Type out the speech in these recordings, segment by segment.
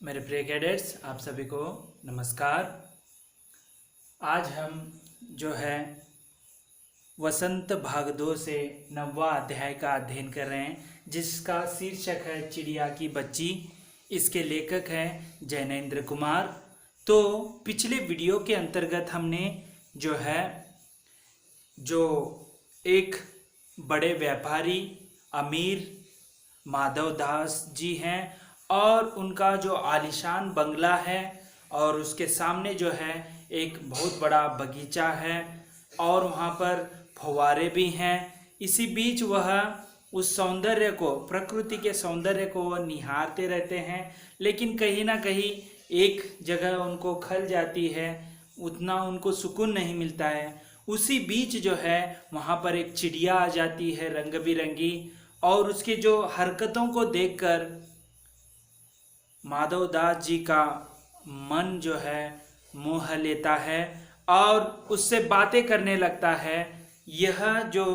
मेरे प्रिय कैडेट्स, आप सभी को नमस्कार। आज हम जो है वसंत भाग 2 से 9वां अध्याय का अध्ययन कर रहे हैं, जिसका शीर्षक है चिड़िया की बच्ची। इसके लेखक हैं जैनेन्द्र कुमार। तो पिछले वीडियो के अंतर्गत हमने जो है जो एक बड़े व्यापारी अमीर माधव दास जी हैं और उनका जो आलीशान बंगला है और उसके सामने जो है एक बहुत बड़ा बगीचा है और वहाँ पर फव्वारे भी हैं। इसी बीच वह उस सौंदर्य को, प्रकृति के सौंदर्य को वह निहारते रहते हैं, लेकिन कहीं ना कहीं एक जगह उनको खल जाती है, उतना उनको सुकून नहीं मिलता है। उसी बीच जो है वहाँ पर एक चिड़िया आ जाती है रंग बिरंगी, और उसके जो हरकतों को देखकर माधव दास जी का मन जो है मोह लेता है और उससे बातें करने लगता है। यह जो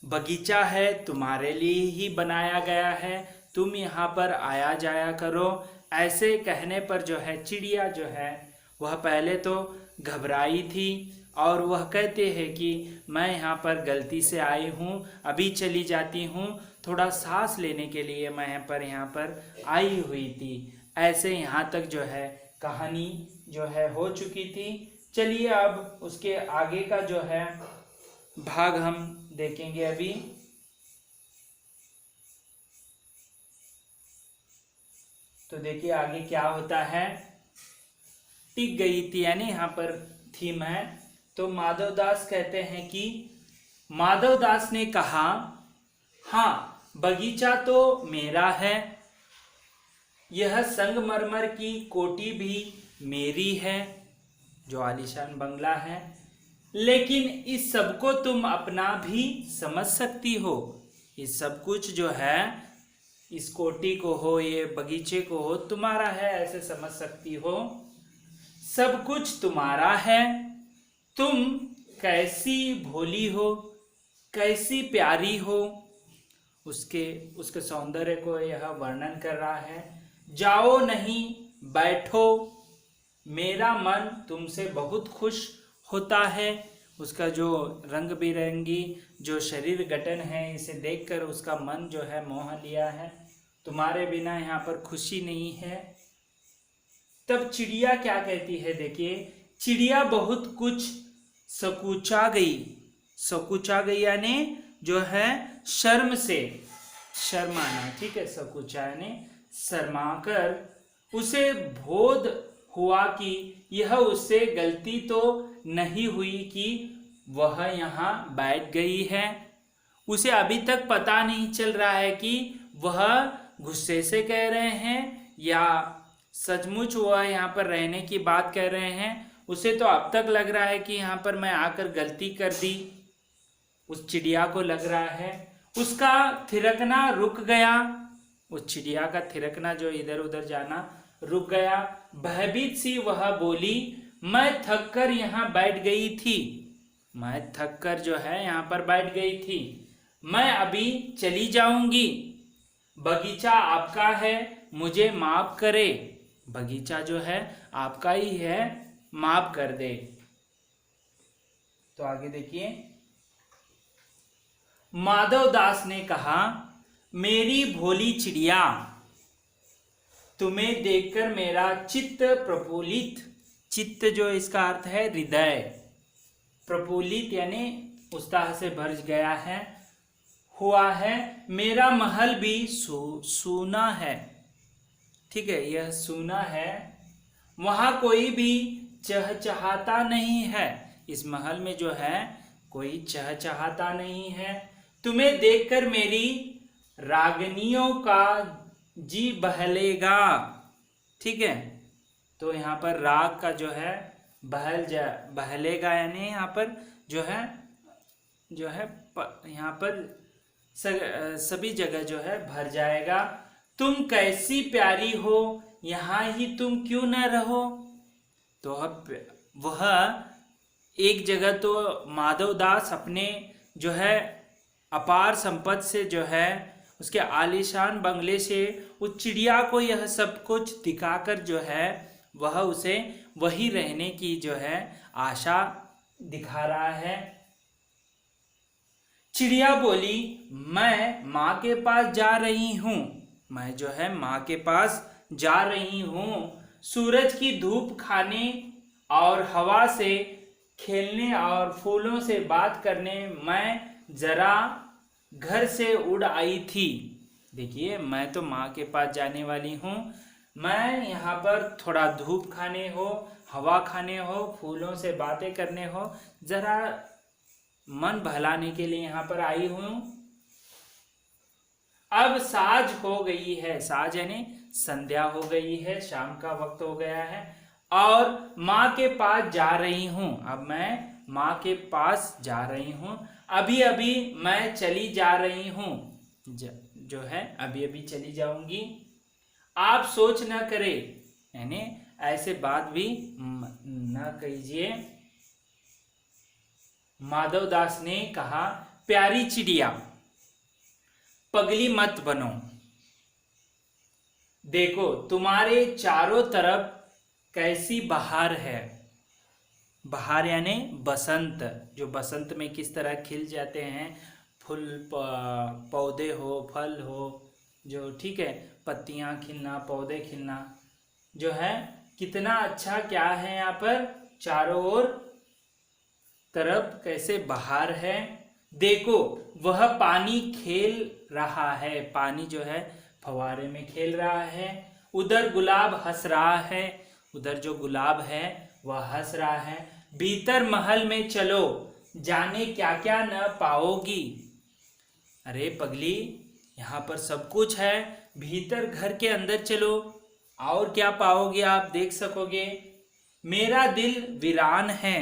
बगीचा है तुम्हारे लिए ही बनाया गया है, तुम यहाँ पर आया जाया करो। ऐसे कहने पर जो है चिड़िया जो है वह पहले तो घबराई थी और वह कहते हैं कि मैं यहाँ पर गलती से आई हूँ, अभी चली जाती हूँ, थोड़ा सांस लेने के लिए मैं यहाँ पर आई हुई थी। ऐसे यहाँ तक जो है कहानी जो है हो चुकी थी। चलिए अब उसके आगे का जो है भाग हम देखेंगे अभी। तो देखिए आगे क्या होता है। टिक गई थी, यानी यहाँ पर थीम है। तो माधवदास कहते हैं कि माधवदास ने कहा, हाँ बगीचा तो मेरा है, यह संगमरमर की कोठी भी मेरी है, जो आलीशान बंगला है, लेकिन इस सब को तुम अपना भी समझ सकती हो। इस सब कुछ जो है, इस कोठी को हो, ये बगीचे को हो, तुम्हारा है ऐसे समझ सकती हो। सब कुछ तुम्हारा है, तुम कैसी भोली हो, कैसी प्यारी हो। उसके सौंदर्य को यह वर्णन कर रहा है। जाओ नहीं बैठो, मेरा मन तुमसे बहुत खुश होता है। उसका जो रंग बिरंगी जो शरीर गठन है, इसे देखकर उसका मन जो है मोह लिया है। तुम्हारे बिना यहाँ पर खुशी नहीं है। तब चिड़िया क्या कहती है, देखिए, चिड़िया बहुत कुछ सकुचा गई। सकुचा गई यानी जो है शर्म से, शर्माना, ठीक है। सकुचा यानी शर्माकर उसे बोध हुआ कि यह उससे गलती तो नहीं हुई कि वह यहाँ बैठ गई है। उसे अभी तक पता नहीं चल रहा है कि वह गुस्से से कह रहे हैं या सचमुच वह यहाँ पर रहने की बात कह रहे हैं। उसे तो अब तक लग रहा है कि यहाँ पर मैं आकर गलती कर दी। उस चिड़िया को लग रहा है। उसका थिरकना रुक गया। उस चिड़िया का थिरकना जो इधर उधर जाना रुक गया। भयभीत सी वह बोली, मैं थक कर यहाँ बैठ गई थी। मैं थक कर जो है यहाँ पर बैठ गई थी। मैं अभी चली जाऊंगी। बगीचा आपका है, मुझे माफ करे। बगीचा जो है आपका ही है, माफ कर दे। तो आगे देखिए। माधव दास ने कहा, मेरी भोली चिड़िया, तुम्हें देखकर मेरा चित्त प्रफुल्लित, चित्त जो इसका अर्थ है हृदय, प्रफुल्लित यानी उत्साह से भर गया है, हुआ है। मेरा महल भी सूना है, ठीक है, यह सूना है। वहां कोई भी चहचहाता नहीं है। इस महल में जो है कोई चहचहाता नहीं है। तुम्हें देखकर मेरी रागनियों का जी बहलेगा, ठीक है। तो यहाँ पर राग का जो है बहलेगा यानी यहाँ पर जो है यहाँ पर सभी जगह जो है भर जाएगा। तुम कैसी प्यारी हो, यहाँ ही तुम क्यों न रहो। तो अब वह एक जगह तो माधवदास अपने जो है अपार संपत्ति से जो है उसके आलीशान बंगले से उस चिड़िया को यह सब कुछ दिखाकर जो है वह उसे वही रहने की जो है आशा दिखा रहा है। चिड़िया बोली, मैं माँ के पास जा रही हूँ, मैं जो है माँ के पास जा रही हूँ। सूरज की धूप खाने और हवा से खेलने और फूलों से बात करने मैं जरा घर से उड़ आई थी। देखिए, मैं तो माँ के पास जाने वाली हूँ, मैं यहाँ पर थोड़ा धूप खाने हो, हवा खाने हो, फूलों से बातें करने हो, जरा मन बहलाने के लिए यहाँ पर आई हूँ। अब साँझ हो गई है, साँझ यानी संध्या हो गई है, शाम का वक्त हो गया है और माँ के पास जा रही हूँ। अब मैं माँ के पास जा रही हूँ, अभी अभी मैं चली जा रही हूँ, जो है अभी अभी चली जाऊंगी। आप सोच न करें, यानी ऐसे बात भी न कीजिए। माधवदास ने कहा, प्यारी चिड़िया, पगली मत बनो, देखो तुम्हारे चारों तरफ कैसी बहार है। बहार यानी बसंत, जो बसंत में किस तरह खिल जाते हैं फूल, पौधे हो, फल हो, जो ठीक है, पत्तियां खिलना, पौधे खिलना, जो है कितना अच्छा क्या है यहाँ पर चारों ओर तरफ कैसे बहार है। देखो वह पानी खेल रहा है, पानी जो है फवारे में खेल रहा है। उधर गुलाब हंस रहा है, उधर जो गुलाब है वह हंस रहा है। भीतर महल में चलो, जाने क्या क्या न पाओगी। अरे पगली, यहाँ पर सब कुछ है, भीतर घर के अंदर चलो, और क्या पाओगे आप देख सकोगे। मेरा दिल वीरान है,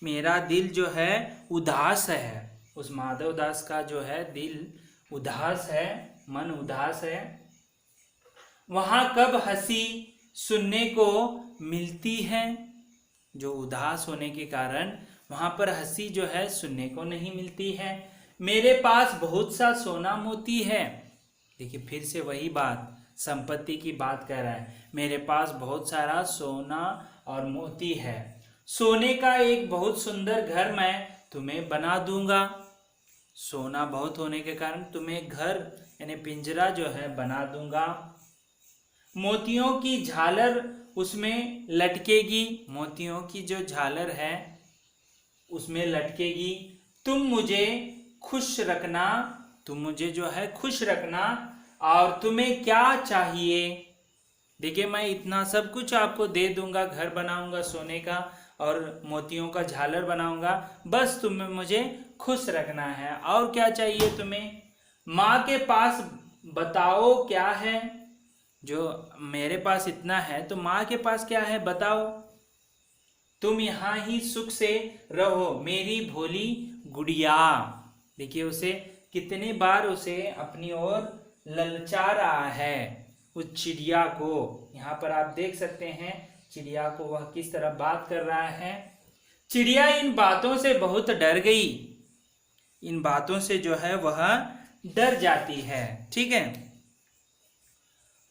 मेरा दिल जो है उदास है। उस माधवदास का जो है दिल उदास है, मन उदास है। वहां कब हंसी सुनने को मिलती है, जो उदास होने के कारण वहां पर हंसी जो है सुनने को नहीं मिलती है। मेरे पास बहुत सा सोना मोती है। देखिए फिर से वही बात, संपत्ति की बात कर रहा है, मेरे पास बहुत सारा सोना और मोती है। सोने का एक बहुत सुंदर घर मैं तुम्हें बना दूंगा। सोना बहुत होने के कारण तुम्हें घर यानी पिंजरा जो है बना दूंगा। मोतियों की झालर उसमें लटकेगी, मोतियों की जो झालर है उसमें लटकेगी। तुम मुझे खुश रखना, तुम मुझे जो है खुश रखना। और तुम्हें क्या चाहिए? देखिए मैं इतना सब कुछ आपको दे दूंगा, घर बनाऊंगा सोने का और मोतियों का झालर बनाऊंगा, बस तुम्हें मुझे खुश रखना है। और क्या चाहिए तुम्हें? माँ के पास बताओ क्या है? जो मेरे पास इतना है तो माँ के पास क्या है बताओ। तुम यहाँ ही सुख से रहो मेरी भोली गुड़िया। देखिए उसे कितनी बार उसे अपनी ओर ललचा रहा है, उस चिड़िया को। यहाँ पर आप देख सकते हैं चिड़िया को वह किस तरह बात कर रहा है। चिड़िया इन बातों से बहुत डर गई, इन बातों से जो है वह डर जाती है, ठीक है।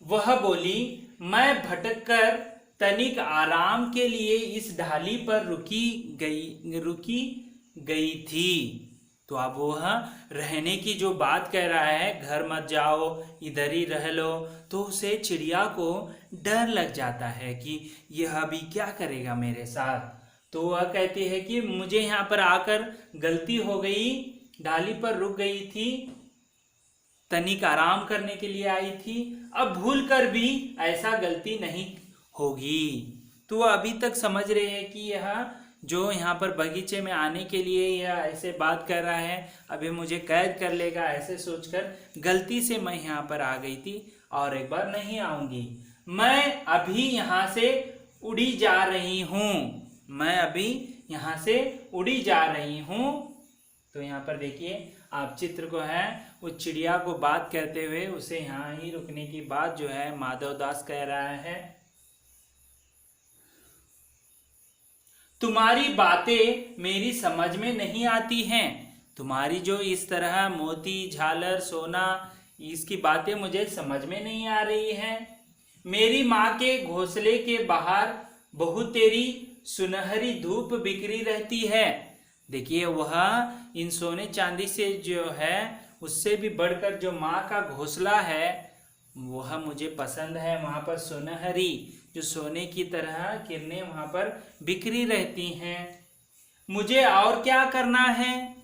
वह बोली, मैं भटककर तनिक आराम के लिए इस ढाली पर रुकी गई थी। तो अब वह रहने की जो बात कह रहा है, घर मत जाओ इधर ही रह लो, तो उसे चिड़िया को डर लग जाता है कि यह अभी क्या करेगा मेरे साथ। तो वह कहती है कि मुझे यहाँ पर आकर गलती हो गई, डाली पर रुक गई थी, तनिक आराम करने के लिए आई थी, अब भूल कर भी ऐसा गलती नहीं होगी। तो अभी तक समझ रहे हैं कि यह जो यहाँ पर बगीचे में आने के लिए यह ऐसे बात कर रहा है, अभी मुझे कैद कर लेगा, ऐसे सोचकर गलती से मैं यहाँ पर आ गई थी और एक बार नहीं आऊंगी। मैं अभी यहाँ से उड़ी जा रही हूँ, मैं अभी यहाँ से उड़ी जा रही हूँ। तो यहाँ पर देखिए आप चित्र को है उस चिड़िया को बात करते हुए उसे यहाँ ही रुकने की बात जो है माधवदास कह रहा है। तुम्हारी बातें मेरी समझ में नहीं आती हैं, तुम्हारी जो इस तरह मोती झालर सोना इसकी बातें मुझे समझ में नहीं आ रही हैं। मेरी माँ के घोंसले के बाहर बहू तेरी सुनहरी धूप बिखरी रहती है। देखिए वह इन सोने चांदी से जो है उससे भी बढ़कर जो माँ का घोंसला है वह मुझे पसंद है। वहाँ पर सुनहरी जो सोने की तरह किरणें वहाँ पर बिखरी रहती हैं। मुझे और क्या करना है?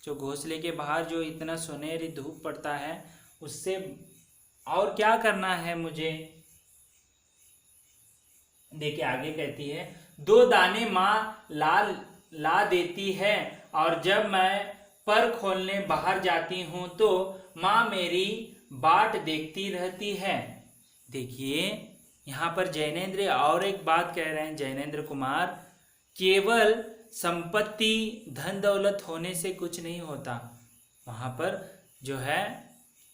जो घोंसले के बाहर जो इतना सुनहरी धूप पड़ता है उससे और क्या करना है मुझे? देखिए आगे कहती है, 2 दाने माँ ला देती है और जब मैं पर खोलने बाहर जाती हूँ तो माँ मेरी बाट देखती रहती है। देखिए यहाँ पर जैनेन्द्र और एक बात कह रहे हैं, जैनेन्द्र कुमार, केवल संपत्ति धन दौलत होने से कुछ नहीं होता। वहाँ पर जो है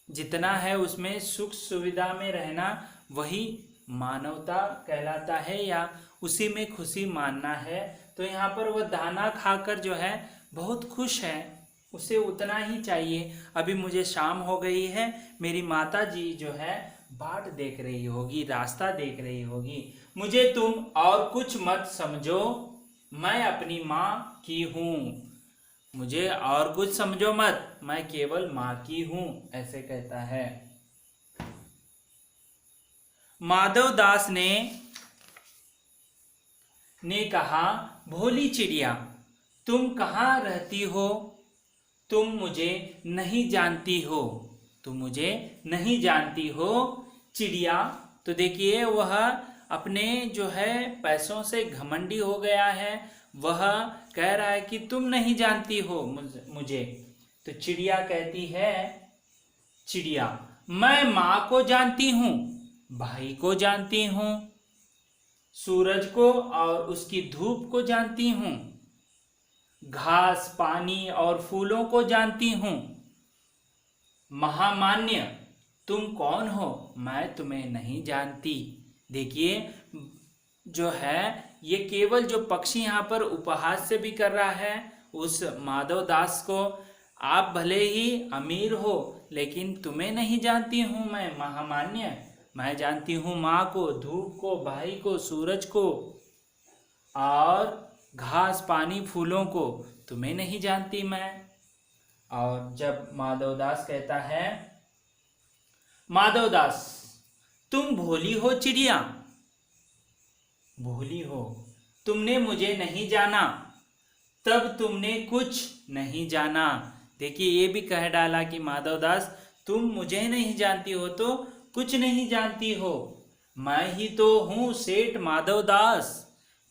जितना है उसमें सुख सुविधा में रहना वही मानवता कहलाता है या उसी में खुशी मानना है। तो यहाँ पर वह दाना खाकर जो है बहुत खुश है, उसे उतना ही चाहिए। अभी मुझे शाम हो गई है, मेरी माता जी जो है बाट देख रही होगी, रास्ता देख रही होगी। मुझे तुम और कुछ मत समझो, मैं अपनी माँ की हूँ। मुझे और कुछ समझो मत, मैं केवल माँ की हूँ, ऐसे कहता है। माधव दास ने कहा, भोली चिड़िया तुम कहाँ रहती हो? तुम मुझे नहीं जानती हो, तुम मुझे नहीं जानती हो चिड़िया। तो देखिए वह अपने जो है पैसों से घमंडी हो गया है। वह कह रहा है कि तुम नहीं जानती हो मुझे। तो चिड़िया कहती है, चिड़िया मैं माँ को जानती हूँ, भाई को जानती हूँ, सूरज को और उसकी धूप को जानती हूँ, घास पानी और फूलों को जानती हूँ। महामान्य तुम कौन हो? मैं तुम्हें नहीं जानती। देखिए जो है ये केवल जो पक्षी यहाँ पर उपहास से भी कर रहा है उस माधव दास को, आप भले ही अमीर हो लेकिन तुम्हें नहीं जानती हूँ मैं महामान्य। मैं जानती हूँ माँ को, धूप को, भाई को, सूरज को और घास पानी फूलों को, तुम्हें नहीं जानती मैं। और जब माधवदास कहता है, माधवदास तुम भोली हो चिड़िया, भोली हो, तुमने मुझे नहीं जाना, तब तुमने कुछ नहीं जाना। देखिए ये भी कह डाला कि माधवदास तुम मुझे नहीं जानती हो तो कुछ नहीं जानती हो। मैं ही तो हूँ सेठ माधवदास,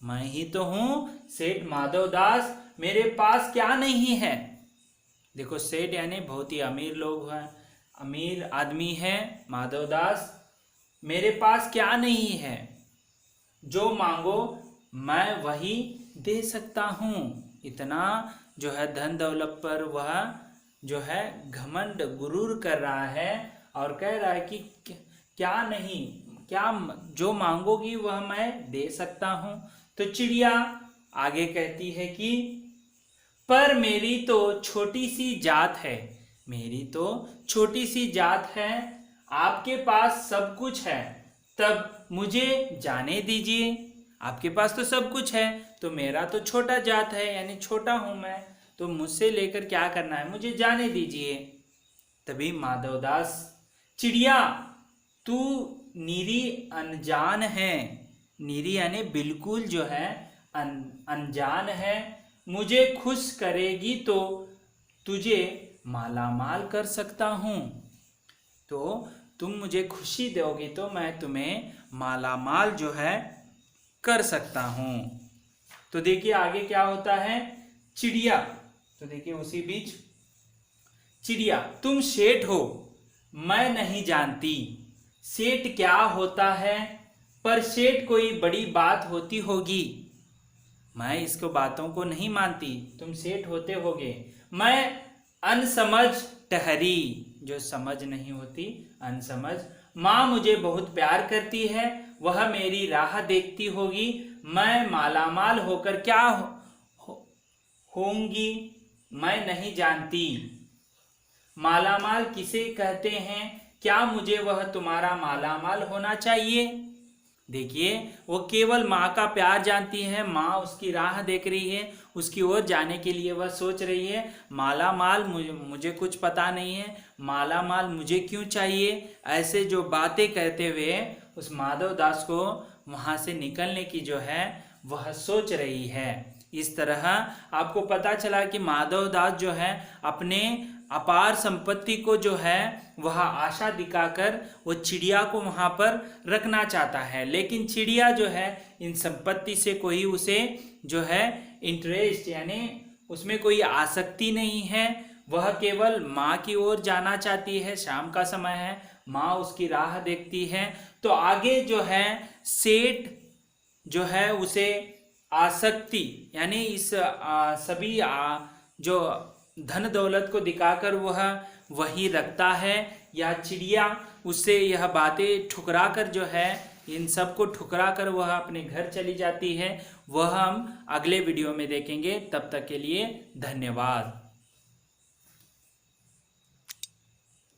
मैं ही तो हूँ सेठ माधवदास, मेरे पास क्या नहीं है। देखो सेठ यानी बहुत ही अमीर लोग हैं, अमीर आदमी है माधवदास। मेरे पास क्या नहीं है, जो मांगो मैं वही दे सकता हूँ। इतना जो है धन दौलत पर वह जो है घमंड गुरूर कर रहा है और कह रहा है कि क्या नहीं, क्या जो मांगोगी वह मैं दे सकता हूँ। तो चिड़िया आगे कहती है कि पर मेरी तो छोटी सी जात है, मेरी तो छोटी सी जात है, आपके पास सब कुछ है, तब मुझे जाने दीजिए। आपके पास तो सब कुछ है तो मेरा तो छोटा जात है यानी छोटा हूं मैं, तो मुझसे लेकर क्या करना है, मुझे जाने दीजिए। तभी माधवदास, चिड़िया तू निरी अनजान है, निरी यानी बिल्कुल जो है अनजान है, मुझे खुश करेगी तो तुझे मालामाल कर सकता हूँ। तो तुम मुझे खुशी दोगी तो मैं तुम्हें मालामाल जो है कर सकता हूँ। तो देखिए आगे क्या होता है, चिड़िया, तो देखिए उसी बीच, चिड़िया तुम सेठ हो, मैं नहीं जानती सेठ क्या होता है, पर सेठ कोई बड़ी बात होती होगी, मैं इसको बातों को नहीं मानती, तुम सेठ होते होगे। मैं अनसमझ ठहरी, जो समझ नहीं होती अनसमझ। माँ मुझे बहुत प्यार करती है, वह मेरी राह देखती होगी, मैं मालामाल होकर क्या होंगी मैं नहीं जानती। मालामाल किसे कहते हैं? क्या मुझे वह तुम्हारा मालामाल होना चाहिए? देखिए, वो केवल माँ का प्यार जानती है, माँ उसकी राह देख रही है, उसकी ओर जाने के लिए वह सोच रही है। माला माल मुझे कुछ पता नहीं है, माला माल मुझे क्यों चाहिए, ऐसे जो बातें कहते हुए उस माधव दास को वहाँ से निकलने की जो है वह सोच रही है। इस तरह आपको पता चला कि माधव दास जो है अपने अपार संपत्ति को जो है वह आशा दिखाकर वो चिड़िया को वहाँ पर रखना चाहता है, लेकिन चिड़िया जो है इन संपत्ति से कोई उसे जो है इंटरेस्ट यानी उसमें कोई आसक्ति नहीं है। वह केवल माँ की ओर जाना चाहती है। शाम का समय है, माँ उसकी राह देखती है। तो आगे जो है सेठ जो है उसे आसक्ति यानी इस सभी जो धन दौलत को दिखाकर वह वही रखता है, या चिड़िया उससे यह बातें ठुकरा कर जो है इन सब को ठुकरा कर वह अपने घर चली जाती है, वह हम अगले वीडियो में देखेंगे। तब तक के लिए धन्यवाद।